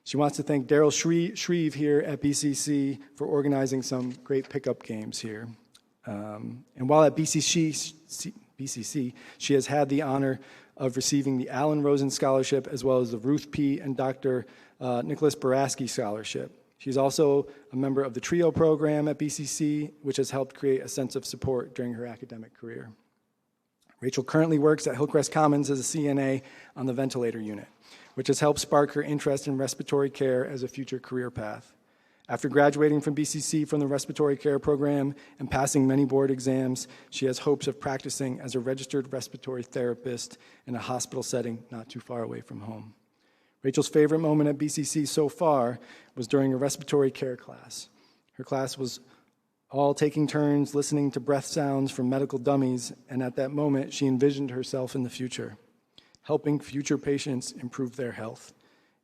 She wants to thank Daryl Shreve here at BCC for organizing some great pickup games here. And while at BCC, she has had the honor of receiving the Alan Rosen Scholarship as well as the Ruth P. and Dr. Nicholas Baraski Scholarship. She's also a member of the TRIO program at BCC, which has helped create a sense of support during her academic career. Rachel currently works at Hillcrest Commons as a CNA on the ventilator unit, which has helped spark her interest in respiratory care as a future career path. After graduating from BCC from the respiratory care program and passing many board exams, she has hopes of practicing as a registered respiratory therapist in a hospital setting not too far away from home. Rachel's favorite moment at BCC so far was during a respiratory care class. Her class was all taking turns listening to breath sounds from medical dummies, and at that moment, she envisioned herself in the future, helping future patients improve their health.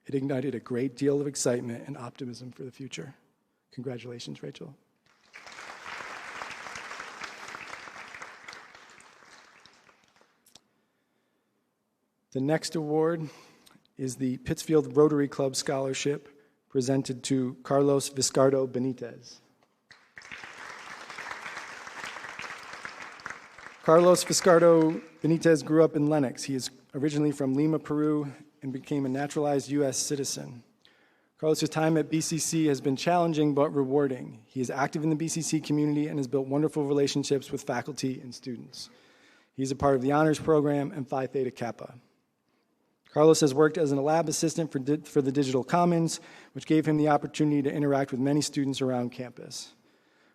It ignited a great deal of excitement and optimism for the future. Congratulations, Rachel. The next award is the Pittsfield Rotary Club Scholarship, presented to Carlos Vizcardo Benitez. Carlos Vizcardo Benitez grew up in Lenox. He is originally from Lima, Peru, and became a naturalized U.S. citizen. Carlos's time at BCC has been challenging but rewarding. He is active in the BCC community and has built wonderful relationships with faculty and students. He's a part of the honors program and Phi Theta Kappa. Carlos has worked as a lab assistant for the Digital Commons, which gave him the opportunity to interact with many students around campus.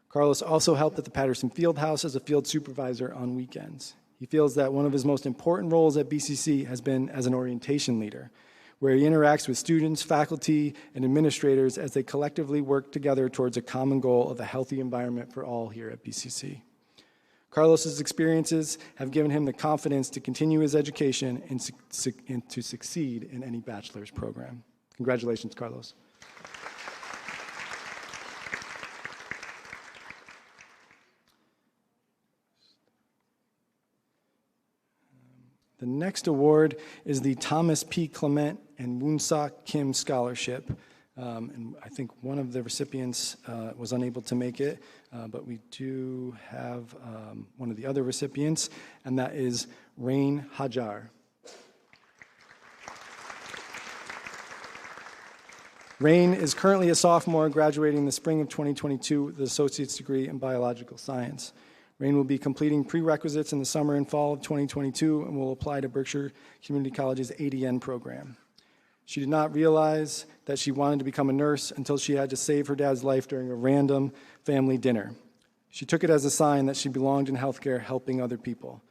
Carlos also helped at the Patterson Field House as a field supervisor on weekends. He feels that one of his most important roles at BCC has been as an orientation leader, where he interacts with students, faculty, and administrators as they collectively work together towards a common goal of a healthy environment for all here at BCC. Carlos's experiences have given him the confidence to continue his education and to succeed in any bachelor's program. Congratulations, Carlos. The next award is the Thomas P. Clement and Woonsok Kim Scholarship. And I think one of the recipients was unable to make it, but we do have one of the other recipients, and that is Rain Hajar. Rain is currently a sophomore graduating in the spring of 2022 with an associate's degree in biological science. Rain will be completing prerequisites in the summer and fall of 2022 and will apply to Berkshire Community College's ADN program. She did not realize that she wanted to become a nurse until she had to save her dad's life during a random family dinner. She took it as a sign that she belonged in healthcare, helping other people.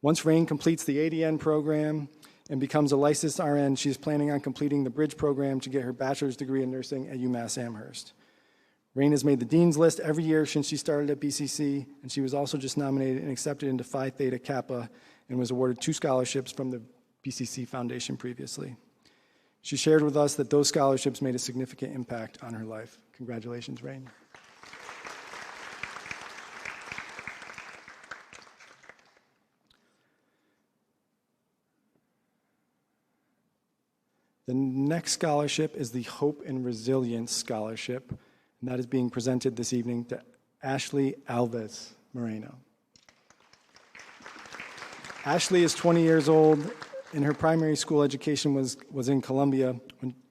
Once Rain completes the ADN program and becomes a licensed RN, she is planning on completing the Bridge program to get her bachelor's degree in nursing at UMass Amherst. Rain has made the Dean's List every year since she started at BCC, and she was also just nominated and accepted into Phi Theta Kappa and was awarded 2 scholarships from the BCC Foundation previously. She shared with us that those scholarships made a significant impact on her life. Congratulations, Rain. The next scholarship is the Hope and Resilience Scholarship, and that is being presented this evening to Ashley Alves Moreno. Ashley is 20 years old, and her primary school education was in Colombia.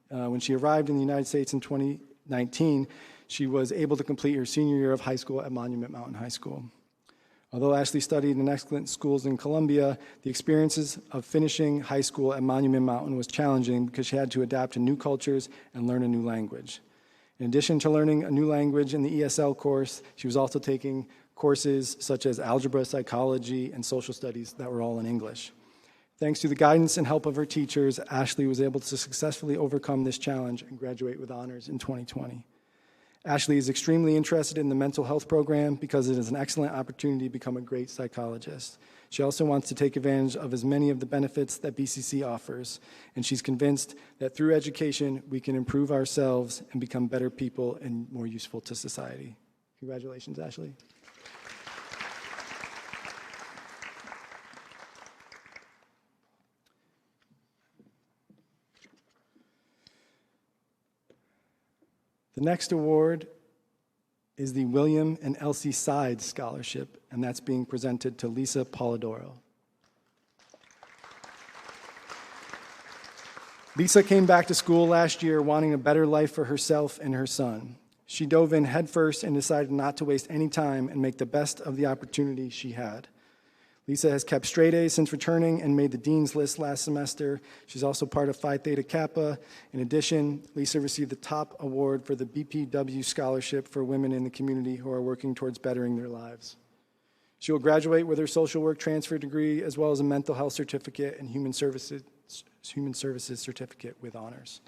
When she arrived in the United States in 2019, she was able to complete her senior year of high school at Monument Mountain High School. Although Ashley studied in excellent schools in Colombia, the experiences of finishing high school at Monument Mountain was challenging because she had to adapt to new cultures and learn a new language. In addition to learning a new language in the ESL course, she was also taking courses such as algebra, psychology, and social studies that were all in English. Thanks to the guidance and help of her teachers, Ashley was able to successfully overcome this challenge and graduate with honors in 2020. Ashley is extremely interested in the mental health program because it is an excellent opportunity to become a great psychologist. She also wants to take advantage of as many of the benefits that BCC offers, and she's convinced that through education, we can improve ourselves and become better people and more useful to society. Congratulations, Ashley. The next award is the William and Elsie Sides Scholarship, and that's being presented to Lisa Polidoro. Lisa came back to school last year wanting a better life for herself and her son. She dove in headfirst and decided not to waste any time and make the best of the opportunity she had. Lisa has kept straight A's since returning and made the Dean's List last semester. She's also part of Phi Theta Kappa. In addition, Lisa received the top award for the BPW Scholarship for women in the community who are working towards bettering their lives. She will graduate with her social work transfer degree as well as a mental health certificate and human services certificate with honors.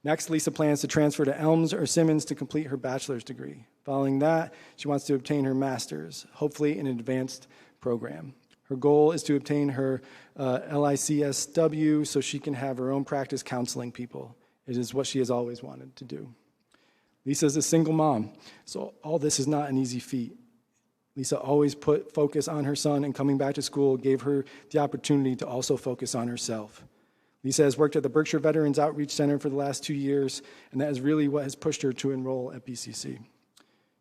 Next, Lisa plans to transfer to Elms or Simmons to complete her bachelor's degree. Following that, she wants to obtain her master's, hopefully in an advanced program. Her goal is to obtain her LICSW so she can have her own practice counseling people. It is what she has always wanted to do. Lisa is a single mom, so all this is not an easy feat. Lisa always put focus on her son, and coming back to school gave her the opportunity to also focus on herself. Lisa has worked at the Berkshire Veterans Outreach Center for the last 2 years, and that is really what has pushed her to enroll at BCC.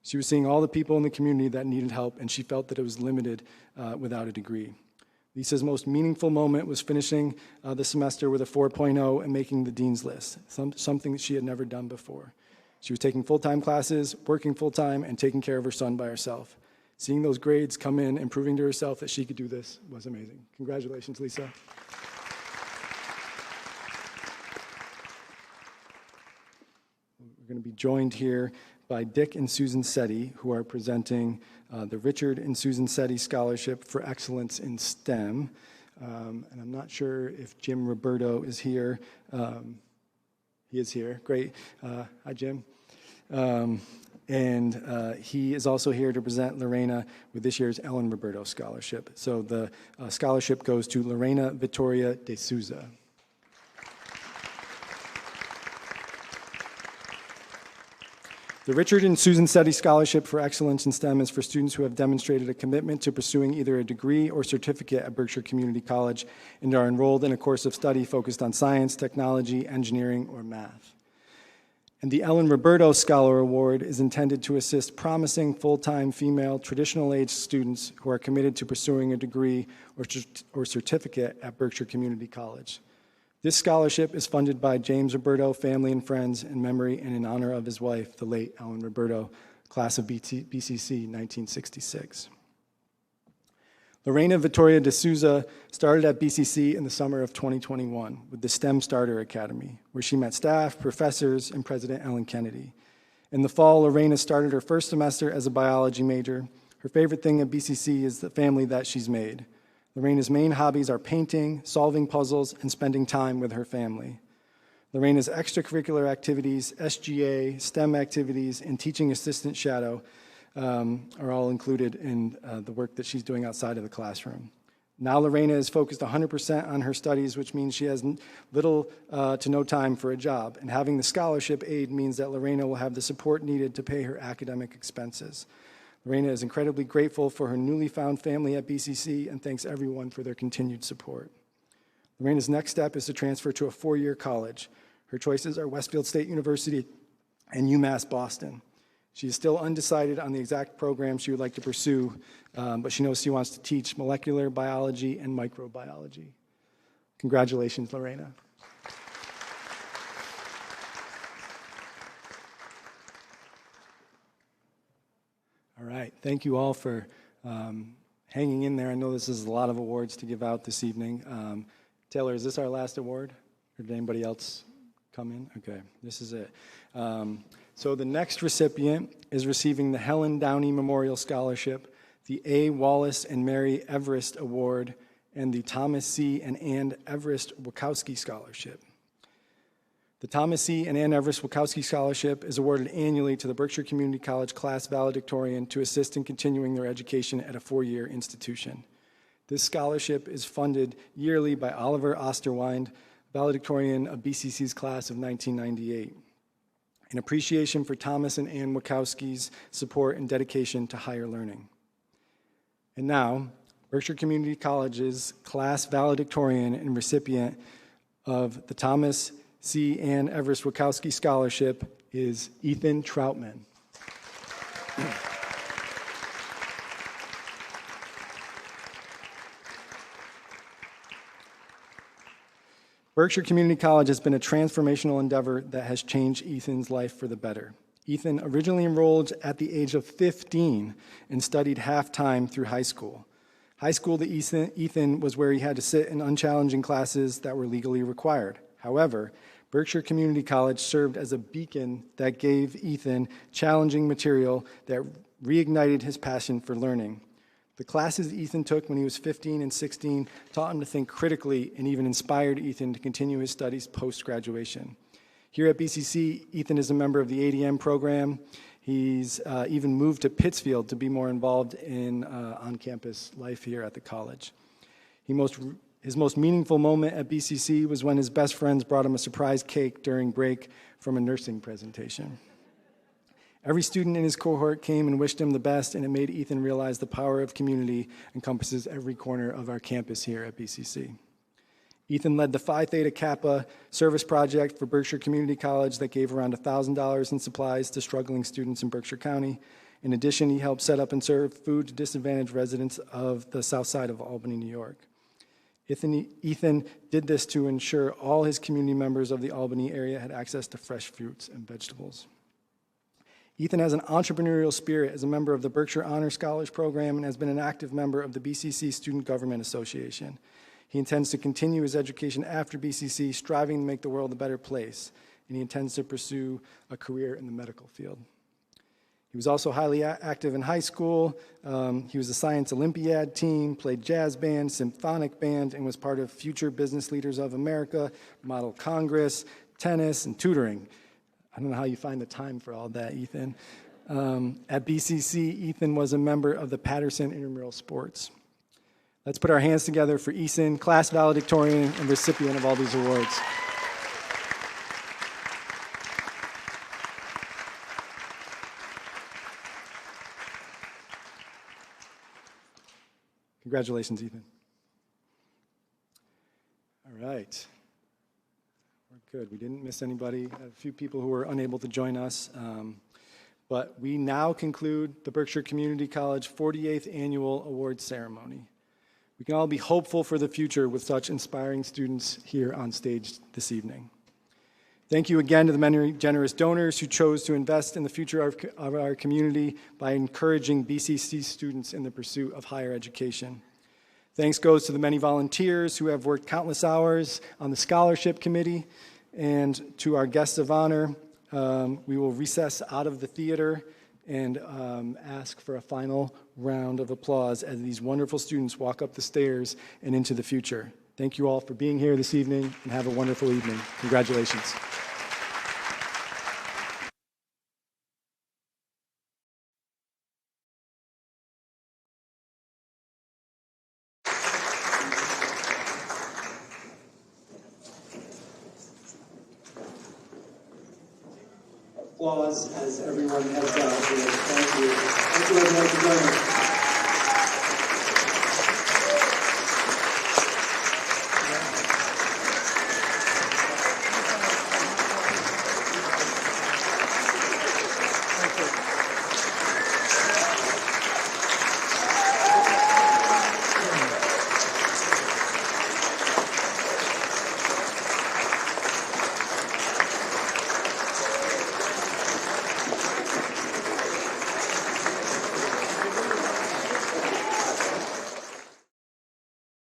She was seeing all the people in the community that needed help, and she felt that it was limited without a degree. Lisa's most meaningful moment was finishing the semester with a 4.0 and making the Dean's List, something that she had never done before. She was taking full-time classes, working full-time, and taking care of her son by herself. Seeing those grades come in and proving to herself that she could do this was amazing. Congratulations, Lisa. We're going to be joined here by Dick and Susan Setti, who are presenting the Richard and Susan Setti Scholarship for Excellence in STEM. And I'm not sure if Jim Roberto is here. He is here. Great. Hi, Jim. And he is also here to present Lorena with this year's Ellen Roberto Scholarship. So the scholarship goes to Lorena Vittoria de Souza. The Richard and Susan Setti Scholarship for Excellence in STEM is for students who have demonstrated a commitment to pursuing either a degree or certificate at Berkshire Community College and are enrolled in a course of study focused on science, technology, engineering, or math. And the Ellen Roberto Scholar Award is intended to assist promising full-time female traditional-age students who are committed to pursuing a degree or certificate at Berkshire Community College. This scholarship is funded by James Roberto Family and Friends in memory and in honor of his wife, the late Ellen Roberto, class of BCC 1966. Lorena Vittoria de Souza started at BCC in the summer of 2021 with the STEM Starter Academy, where she met staff, professors, and President Ellen Kennedy. In the fall, Lorena started her first semester as a biology major. Her favorite thing at BCC is the family that she's made. Lorena's main hobbies are painting, solving puzzles, and spending time with her family. Lorena's extracurricular activities, SGA, STEM activities, and teaching assistant shadow are all included in the work that she's doing outside of the classroom. Now Lorena is focused 100% on her studies, which means she has little to no time for a job. And having the scholarship aid means that Lorena will have the support needed to pay her academic expenses. Lorena is incredibly grateful for her newly found family at BCC and thanks everyone for their continued support. Lorena's next step is to transfer to a 4-year college. Her choices are Westfield State University and UMass Boston. She is still undecided on the exact program she would like to pursue, but she knows she wants to teach molecular biology and microbiology. Congratulations, Lorena. All right, thank you all for hanging in there. I know this is a lot of awards to give out this evening. Taylor, is this our last award, or did anybody else come in? Okay, this is it. So the next recipient is receiving the Helen Downey Memorial Scholarship, the A. Wallace and Mary Everest Award, and the Thomas C. and Ann Everest Wachowski Scholarship. The Thomas C. and Ann Everest Wachowski Scholarship is awarded annually to the Berkshire Community College class valedictorian to assist in continuing their education at a 4-year institution. This scholarship is funded yearly by Oliver Osterwind, valedictorian of BCC's class of 1998. In appreciation for Thomas and Ann Wachowski's support and dedication to higher learning. And now, Berkshire Community College's class valedictorian and recipient of the Thomas C. Ann Everest Wachowski Scholarship is Ethan Troutman. Berkshire Community College has been a transformational endeavor that has changed Ethan's life for the better. Ethan originally enrolled at the age of 15 and studied half-time through high school. High school to Ethan was where he had to sit in unchallenging classes that were legally required. However, Berkshire Community College served as a beacon that gave Ethan challenging material that reignited his passion for learning. The classes Ethan took when he was 15 and 16 taught him to think critically and even inspired Ethan to continue his studies post-graduation. Here at BCC, Ethan is a member of the ADM program. He's even moved to Pittsfield to be more involved in on-campus life here at the college. His most meaningful moment at BCC was when his best friends brought him a surprise cake during break from a nursing presentation. Every student in his cohort came and wished him the best, and it made Ethan realize the power of community encompasses every corner of our campus here at BCC. Ethan led the Phi Theta Kappa service project for Berkshire Community College that gave around $1,000 in supplies to struggling students in Berkshire County. In addition, he helped set up and serve food to disadvantaged residents of the south side of Albany, New York. Ethan did this to ensure all his community members of the Albany area had access to fresh fruits and vegetables. Ethan has an entrepreneurial spirit as a member of the Berkshire Honor Scholars Program and has been an active member of the BCC Student Government Association. He intends to continue his education after BCC, striving to make the world a better place, and he intends to pursue a career in the medical field. He was also highly active in high school. He was a Science Olympiad team, played jazz band, symphonic band, and was part of Future Business Leaders of America, Model Congress, tennis, and tutoring. I don't know how you find the time for all that, Ethan. At BCC, Ethan was a member of the Patterson Intramural Sports. Let's put our hands together for Ethan, class valedictorian and recipient of all these awards. Congratulations, Ethan. All right. We're good. We didn't miss anybody. A few people who were unable to join us. But we now conclude the Berkshire Community College 48th Annual Awards Ceremony. We can all be hopeful for the future with such inspiring students here on stage this evening. Thank you again to the many generous donors who chose to invest in the future of our community by encouraging BCC students in the pursuit of higher education. Thanks goes to the many volunteers who have worked countless hours on the scholarship committee, and to our guests of honor. We will recess out of the theater and ask for a final round of applause as these wonderful students walk up the stairs and into the future. Thank you all for being here this evening, and have a wonderful evening. Congratulations. Applause as everyone heads out. Thank you. Thank you everyone for joining us.